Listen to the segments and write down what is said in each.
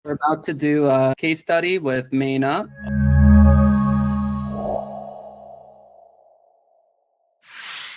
We're about to do a case study with ManeUp.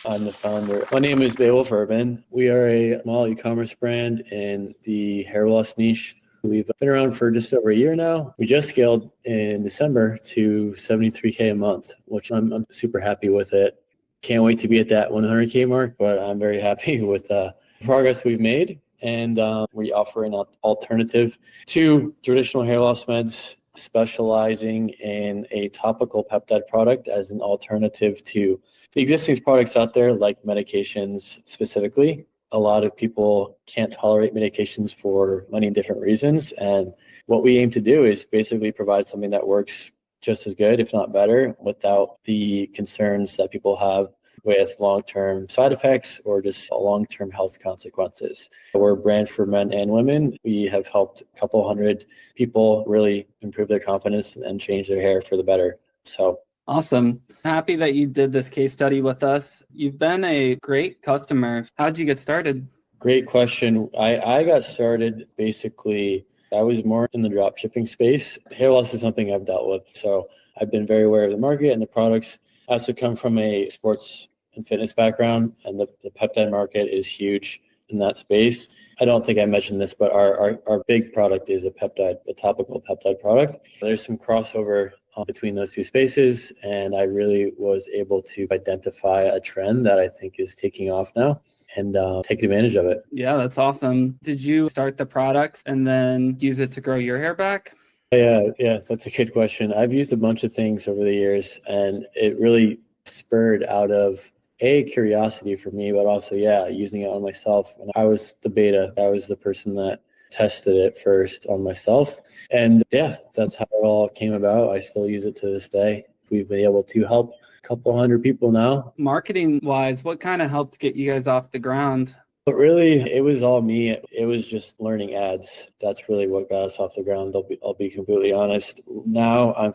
I'm the founder. My name is Beowulf Urban. We are a small e-commerce brand in the hair loss niche. We've been around for just over a year now. We just scaled in December to 73K a month, which I'm super happy with it. Can't wait to be at that 100K mark, but I'm very happy with the progress we've made. And we offer an alternative to traditional hair loss meds, specializing in a topical peptide product as an alternative to the existing products out there, like medications specifically. A lot of people can't tolerate medications for many different reasons. And what we aim to do is basically provide something that works just as good, if not better, without the concerns that people have with long-term side effects or just long-term health consequences. We're a brand for men and women. We have helped a couple hundred people really improve their confidence and change their hair for the better. So Awesome. Happy that you did this case study with us. You've been a great customer. How'd you get started? great question. I got started basically, I was more in the drop shipping space. Hair loss is something I've dealt with. So I've been very aware of the market and the products. I also come from a sports and fitness background, and the peptide market is huge in that space. I don't think I mentioned this, but our big product is a topical peptide product. There's some crossover between those two spaces, and I really was able to identify a trend that I think is taking off now and take advantage of it. Yeah, that's awesome. Did you start the products and then use it to grow your hair back? Yeah, that's a good question. I've used a bunch of things over the years, and it really spurred out of curiosity for me, but also, using it on myself. And I was the beta. I was the person that tested it first on myself. And that's how it all came about. I still use it to this day. We've been able to help a couple hundred people now. Marketing wise, what kind of helped get you guys off the ground? But really, it was all me. It was just learning ads. That's really what got us off the ground. I'll be completely honest. Now I'm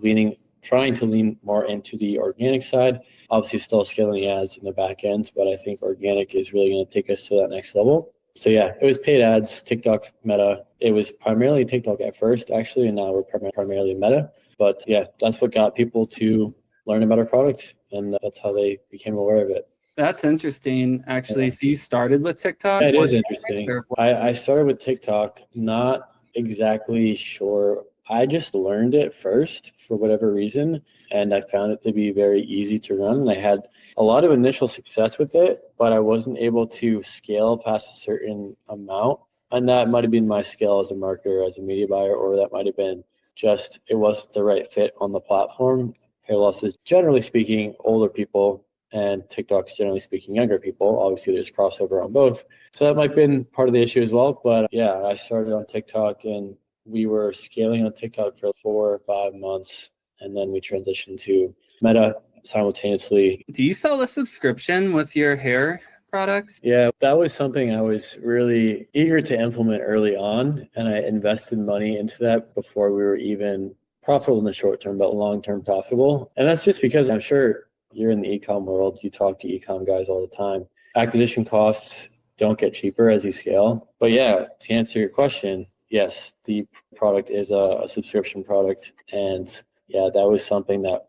trying to lean more into the organic side. Obviously, still scaling ads in the back end, but I think organic is really going to take us to that next level. So it was paid ads, TikTok, Meta. It was primarily TikTok at first, actually, and now we're primarily Meta. But that's what got people to learn about our product, and that's how they became aware of it. That's interesting, actually. So you started with TikTok? It is interesting. I started with TikTok, not exactly sure. I just learned it first for whatever reason, and I found it to be very easy to run. And I had a lot of initial success with it, but I wasn't able to scale past a certain amount. And that might have been my skill as a marketer, as a media buyer, or that might have been just it wasn't the right fit on the platform. Hair loss is, generally speaking, older people, and TikTok's generally speaking younger people. Obviously, there's crossover on both. So that might have been part of the issue as well. But I started on TikTok, and we were scaling on TikTok for 4 or 5 months, and then we transitioned to Meta simultaneously. Do you sell a subscription with your hair products? Yeah, that was something I was really eager to implement early on, and I invested money into that before we were even profitable in the short term, but long-term profitable. And that's just because I'm sure you're in the e-com world. You talk to e-com guys all the time. Acquisition costs don't get cheaper as you scale. But to answer your question, yes, the product is a subscription product. And that was something that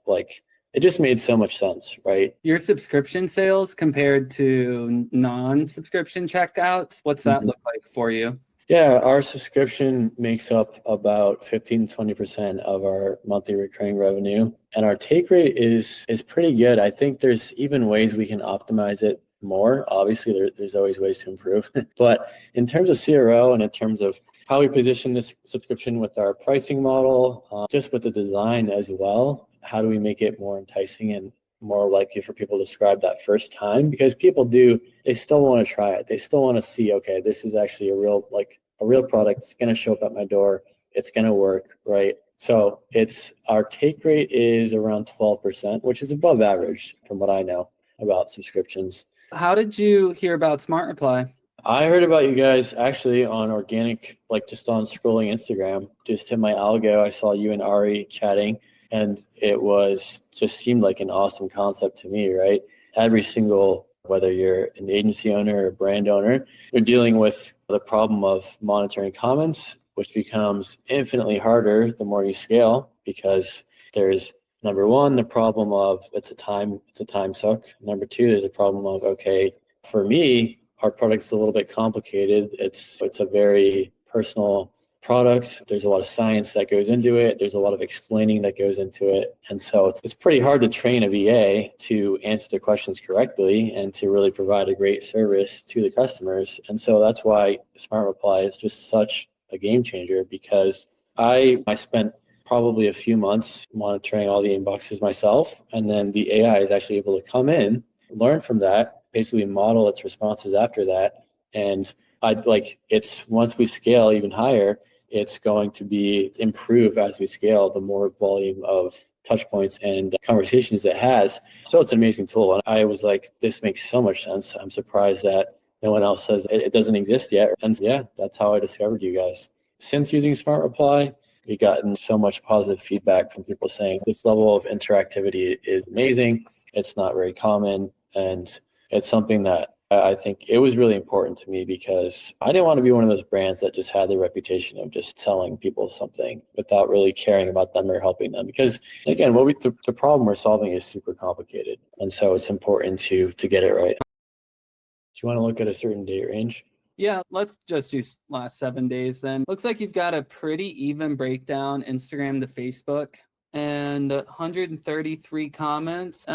it just made so much sense, right? Your subscription sales compared to non-subscription checkouts, what's that look like for you? Yeah, our subscription makes up about 15 to 20% of our monthly recurring revenue. And our take rate is pretty good. I think there's even ways we can optimize it more. Obviously, there's always ways to improve. But in terms of CRO and in terms of how we position this subscription with our pricing model, just with the design as well, how do we make it more enticing and more likely for people to subscribe that first time? Because they still want to try it. They still want to see, okay, this is actually a real product. It's going to show up at my door. It's going to work, right? So our take rate is around 12%, which is above average from what I know about subscriptions. How did you hear about SmartReply? I heard about you guys actually on organic, just on scrolling Instagram. Just hit my algo. I saw you and Ari chatting, and it just seemed like an awesome concept to me, right? Every single, whether you're an agency owner or a brand owner, you're dealing with the problem of monitoring comments which becomes infinitely harder the more you scale, because there's number one, the problem of it's a time suck. Number two, there's a problem of, okay, for me, our product's a little bit complicated. It's a very personal product. There's a lot of science that goes into it. There's a lot of explaining that goes into it. And so it's pretty hard to train a VA to answer the questions correctly and to really provide a great service to the customers. And so that's why SmartReply is just such a game changer, because I spent probably a few months monitoring all the inboxes myself. And then the AI is actually able to come in, learn from that, basically model its responses after that. And it's once we scale even higher, it's going to be improve as we scale, the more volume of touch points and conversations it has. So it's an amazing tool. And I was like, this makes so much sense. I'm surprised that no one else says it doesn't exist yet. And yeah, that's how I discovered you guys. Since using SmartReply, we've gotten so much positive feedback from people saying this level of interactivity is amazing. It's not very common. And it's something that I think it was really important to me, because I didn't want to be one of those brands that just had the reputation of just selling people something without really caring about them or helping them. Because again, the problem we're solving is super complicated. And so it's important to get it right. Do you want to look at a certain date range? Yeah, let's just do last 7 days then. Looks like you've got a pretty even breakdown, Instagram to Facebook, and 133 comments.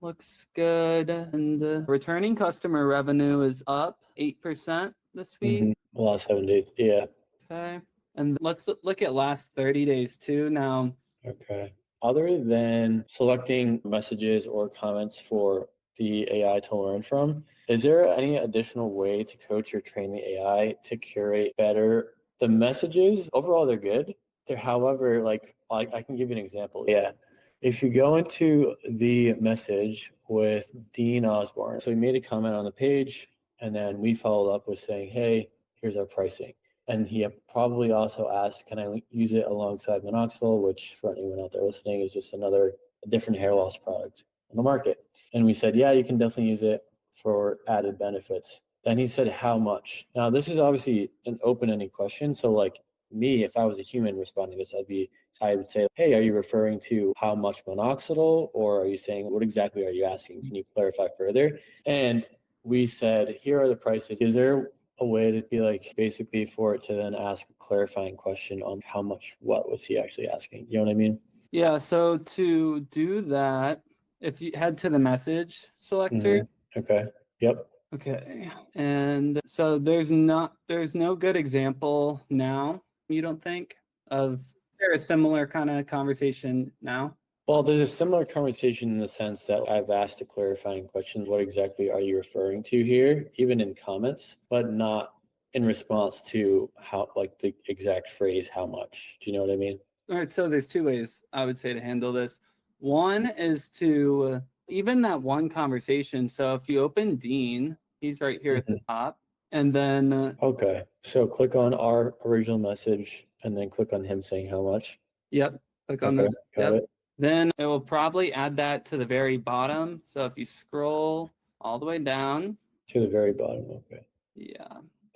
Looks good. And returning customer revenue is up 8% this week. The last 7 days, yeah. Okay. And let's look at last 30 days too now. Okay. Other than selecting messages or comments for the AI to learn from, is there any additional way to coach or train the AI to curate better the messages? Overall, they're good. However, I can give you an example. Yeah. If you go into the message with Dean Osborne, so he made a comment on the page, and then we followed up with saying, hey, here's our pricing. And he probably also asked, can I use it alongside minoxidil, which for anyone out there listening is just a different hair loss product on the market. And we said, yeah, you can definitely use it for added benefits. Then he said, how much? Now, this is obviously an open-ended question. So me, if I was a human responding to this, I would say, hey, are you referring to how much minoxidil, or are you saying, what exactly are you asking? Can you clarify further? And we said, here are the prices. Is there a way to be basically for it to then ask a clarifying question on how much, what was he actually asking? You know what I mean? Yeah, so to do that, if you head to the message selector. Okay. Yep. Okay. And so there's no good example now, you don't think, of there a similar kind of conversation now? Well, there's a similar conversation in the sense that I've asked a clarifying question, what exactly are you referring to here, even in comments, but not in response to how, the exact phrase, how much. Do you know what I mean? All right, so there's two ways I would say to handle this. One is to even that one conversation. So if you open Dean, he's right here at the top, and then okay, so click on our original message and then click on him saying how much. Yep, click on this. Got it. Then it will probably add that to the very bottom. So if you scroll all the way down to the very bottom, okay. Yeah.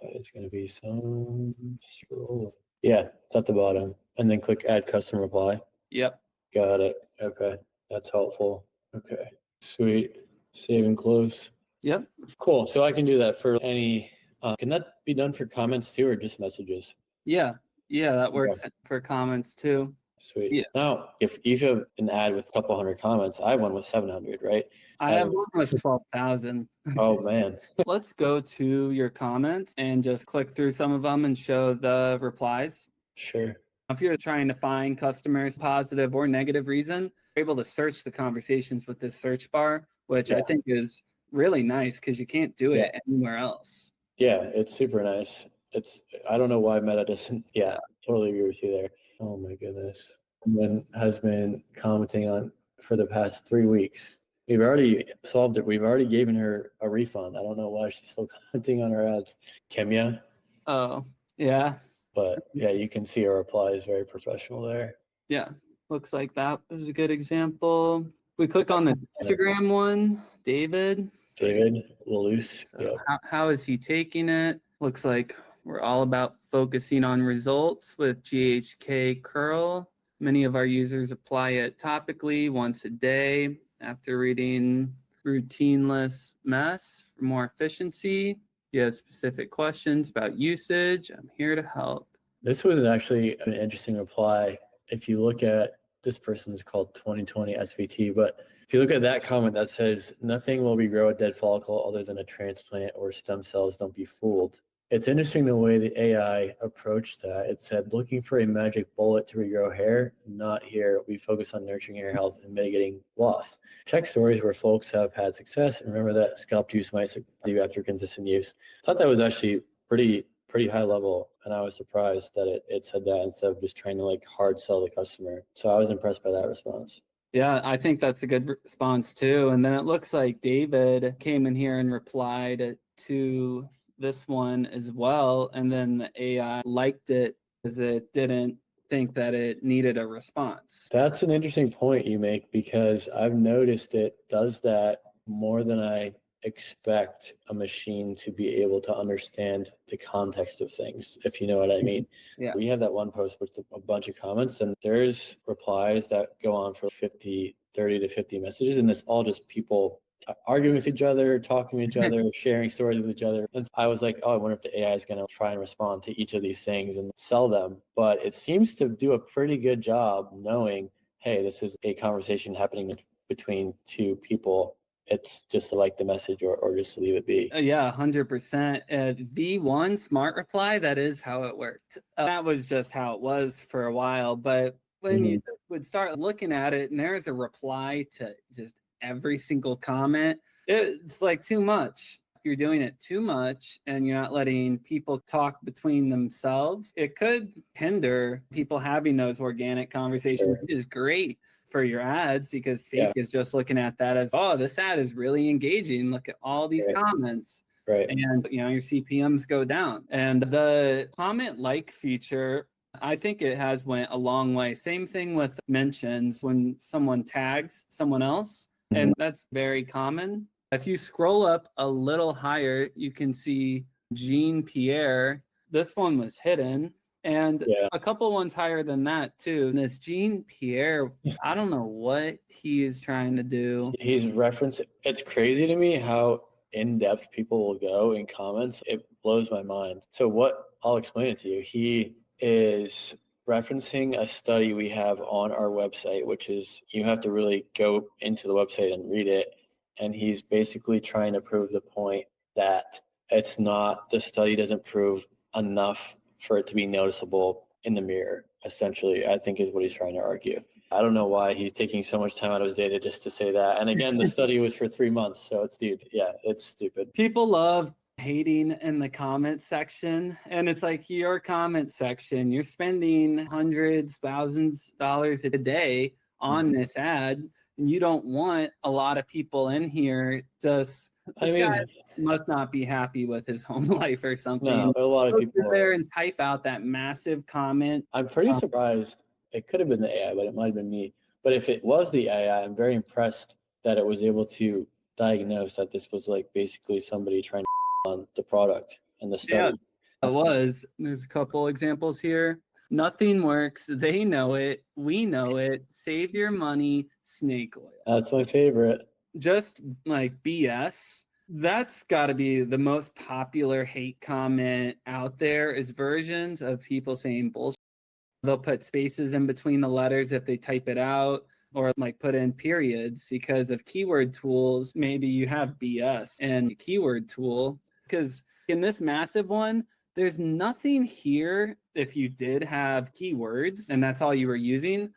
It's going to be some scroll. Yeah, it's at the bottom. And then click add custom reply. Yep. Got it. Okay. That's helpful. Okay. Sweet. Save and close. Yep. Cool. So I can do that for any, can that be done for comments too, or just messages? Yeah. Yeah, that works for comments too. Sweet. Yeah. Now, if you have an ad with a couple hundred comments, I have one with 700, right? I have one with 12,000. Oh, man. Let's go to your comments and just click through some of them and show the replies. Sure. If you're trying to find customers, positive or negative reason, you're able to search the conversations with this search bar, which I think is really nice because you can't do it anywhere else. Yeah, it's super nice. I don't know why Meta doesn't. Yeah, totally agree with you there. Oh my goodness. Someone has been commenting on for the past 3 weeks. We've already solved it. We've already given her a refund. I don't know why she's still commenting on our ads. Kemya. Oh, yeah. But yeah, you can see our reply is very professional there. Yeah, looks like that was a good example. We click on the Instagram one, David. David Laluse. So how is he taking it? Looks like we're all about focusing on results with GHK curl. Many of our users apply it topically once a day after reading routineless mess for more efficiency. If you have specific questions about usage, I'm here to help. This was actually an interesting reply. If you look at, this person is called 2020 SVT, but if you look at that comment that says, nothing will regrow a dead follicle other than a transplant or stem cells, don't be fooled. It's interesting the way the AI approached that. It said, looking for a magic bullet to regrow hair, not here. We focus on nurturing hair health and mitigating loss. Check stories where folks have had success, and remember that scalp juice might succeed you after consistent use. I thought that was actually pretty high level, and I was surprised that it said that instead of just trying to like hard sell the customer. So I was impressed by that response. Yeah, I think that's a good response too. And then it looks like David came in here and replied to this one as well, and then the AI liked it because it didn't think that it needed a response. That's an interesting point you make, because I've noticed it does that more than I expect a machine to be able to understand the context of things, if you know what I mean. Yeah. We have that one post with a bunch of comments, and there's replies that go on for 30 to 50 messages, and it's all just people arguing with each other, talking to each other, sharing stories with each other. And I was like, oh, I wonder if the AI is going to try and respond to each of these things and sell them. But it seems to do a pretty good job knowing, hey, this is a conversation happening between two people. It's just to like the message or just to leave it be. Yeah, 100%. V1 SmartReply, that is how it worked. That was just how it was for a while. But when you would start looking at it and there's a reply to just every single comment, it's like too much. If you're doing it too much and you're not letting people talk between themselves, it could hinder people having those organic conversations, which is great for your ads, because Facebook is just looking at that as, oh, this ad is really engaging. Look at all these comments. Right. And your CPMs go down. And the comment like feature, I think it has went a long way. Same thing with mentions when someone tags someone else. And that's very common. If you scroll up a little higher, you can see Jean Pierre. This one was hidden. And a couple ones higher than that too. And this Jean Pierre, I don't know what he is trying to do. He's referencing, it's crazy to me how in-depth people will go in comments. It blows my mind. So I'll explain it to you. He is referencing a study we have on our website, which is, you have to really go into the website and read it. And he's basically trying to prove the point that the study doesn't prove enough for it to be noticeable in the mirror, essentially, I think is what he's trying to argue. I don't know why he's taking so much time out of his data just to say that. And again, the study was for 3 months. So it's stupid. People love hating in the comment section, and it's like your comment section, you're spending hundreds, thousands of dollars a day on this ad, and you don't want a lot of people in here just, guy must not be happy with his home life or something. No, a lot of people there and type out that massive comment. I'm pretty surprised. It could have been the AI, but it might have been me. But if it was the AI, I'm very impressed that it was able to diagnose that this was like basically somebody trying to on the product and the study. Yeah, it was. There's a couple examples here. Nothing works. They know it. We know it. Save your money. Snake oil. That's my favorite. Just like BS. That's got to be the most popular hate comment out there, is versions of people saying bullshit. They'll put spaces in between the letters if they type it out, or like put in periods because of keyword tools. Maybe you have BS and keyword tool, because in this massive one, there's nothing here. If you did have keywords and that's all you were using,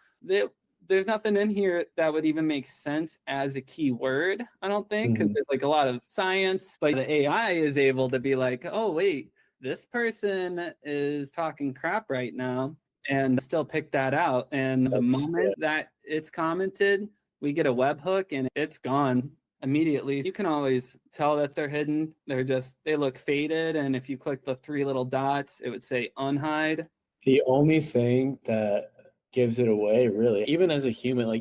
there's nothing in here that would even make sense as a keyword, I don't think, because there's like a lot of science, but the AI is able to be like, oh, wait, this person is talking crap right now, and still pick that out. And the moment that it's commented, we get a webhook and it's gone immediately. You can always tell that they're hidden. They look faded. And if you click the 3 little dots, it would say unhide. The only thing that gives it away, really, even as a human,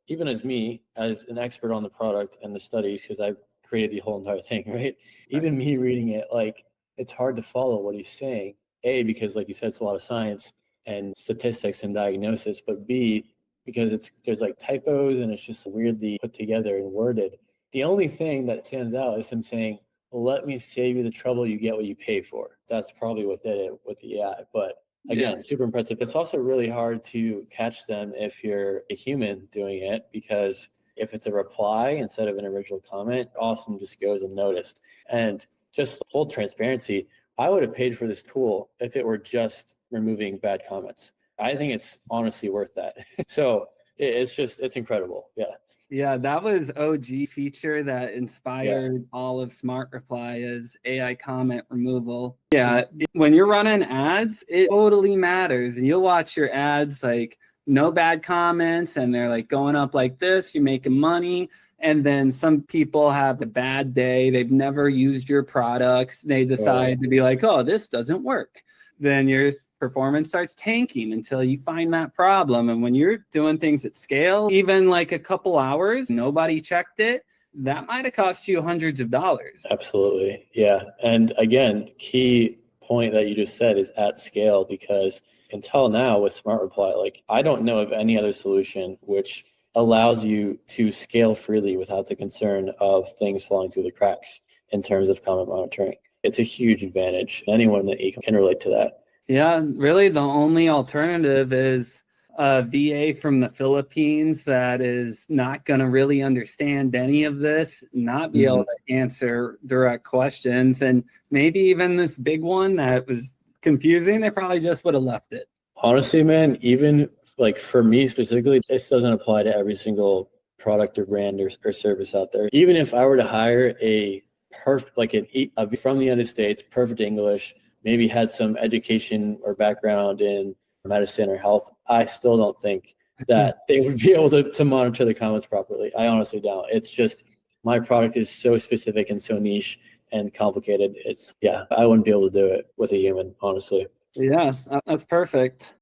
even as me, as an expert on the product and the studies, because I've created the whole entire thing, right? Even me reading it, like, it's hard to follow what he's saying. A, because like you said, it's a lot of science and statistics and diagnosis, but B, because there's like typos and it's just weirdly put together and worded. The only thing that stands out is him saying, let me save you the trouble, you get what you pay for. That's probably what did it with the AI. But again, super impressive. It's also really hard to catch them if you're a human doing it, because if it's a reply instead of an original comment, often just goes unnoticed. And just full transparency, I would have paid for this tool if it were just removing bad comments. I think it's honestly worth that. So it's incredible. Yeah. Yeah, that was OG feature that inspired all of SmartReply is AI comment removal. Yeah, when you're running ads, it totally matters. And you'll watch your ads like no bad comments and they're like going up like this, you're making money. And then some people have a bad day. They've never used your products. They decide to be like, oh, this doesn't work. Then your performance starts tanking until you find that problem. And when you're doing things at scale, even like a couple hours, nobody checked it, that might have cost you hundreds of dollars. Absolutely. Yeah. And again, key point that you just said is at scale, because until now with SmartReply, like I don't know of any other solution which allows you to scale freely without the concern of things falling through the cracks in terms of comment monitoring. It's a huge advantage. Anyone that can relate to that. Yeah, really the only alternative is a VA from the Philippines that is not going to really understand any of this, not be able to answer direct questions. And maybe even this big one that was confusing, they probably just would have left it. Honestly, man, even like for me specifically, this doesn't apply to every single product or brand or service out there. Even if I were to hire from the United States, perfect English, maybe had some education or background in medicine or health, I still don't think that they would be able to monitor the comments properly. I honestly don't. It's just my product is so specific and so niche and complicated. I wouldn't be able to do it with a human, honestly. Yeah, that's perfect.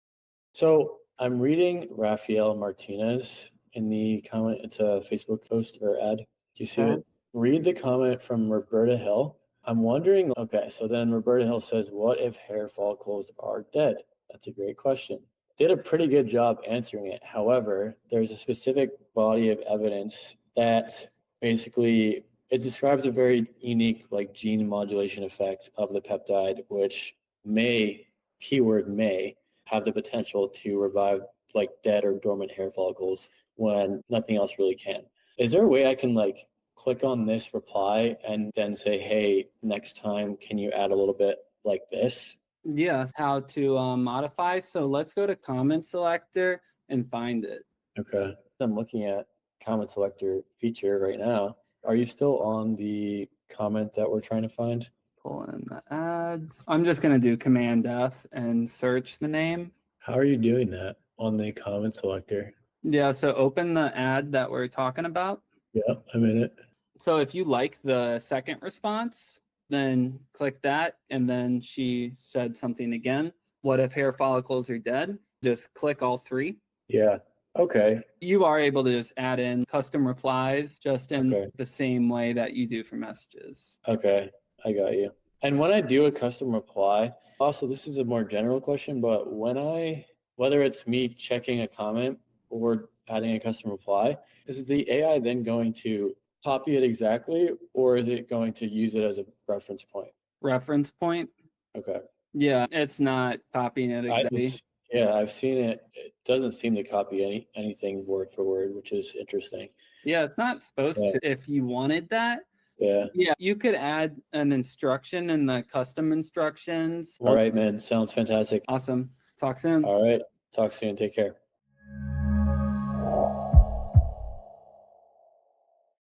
So I'm reading Rafael Martinez in the comment. It's a Facebook post or ad. Do you see it? Read the comment from Roberta Hill. I'm wondering, okay, so then Roberta Hill says, what if hair follicles are dead? That's a great question. Did a pretty good job answering it. However, there's a specific body of evidence that basically it describes a very unique like gene modulation effect of the peptide, which may, keyword may, have the potential to revive like dead or dormant hair follicles when nothing else really can. Is there a way I can like click on this reply and then say, hey, next time, can you add a little bit like this? Yes, how to modify. So let's go to comment selector and find it. Okay. I'm looking at comment selector feature right now. Are you still on the comment that we're trying to find? Pull in the ads. I'm just going to do Command F and search the name. How are you doing that on the comment selector? Yeah, so open the ad that we're talking about. Yeah, I'm in it. So if you like the second response, then click that. And then she said something again. What if hair follicles are dead? Just click all three. Yeah. Okay. You are able to just add in custom replies just in the same way that you do for messages. Okay. I got you. And when I do a custom reply, also this is a more general question, but whether it's me checking a comment or adding a custom reply, is the AI then going to copy it exactly, or is it going to use it as a reference point? Reference point? Okay. Yeah, it's not copying it exactly. I've seen it. It doesn't seem to copy anything word for word, which is interesting. Yeah, it's not supposed to. If you wanted that, yeah, you could add an instruction in the custom instructions. All right, man. Sounds fantastic. Awesome. Talk soon. All right. Talk soon. Take care.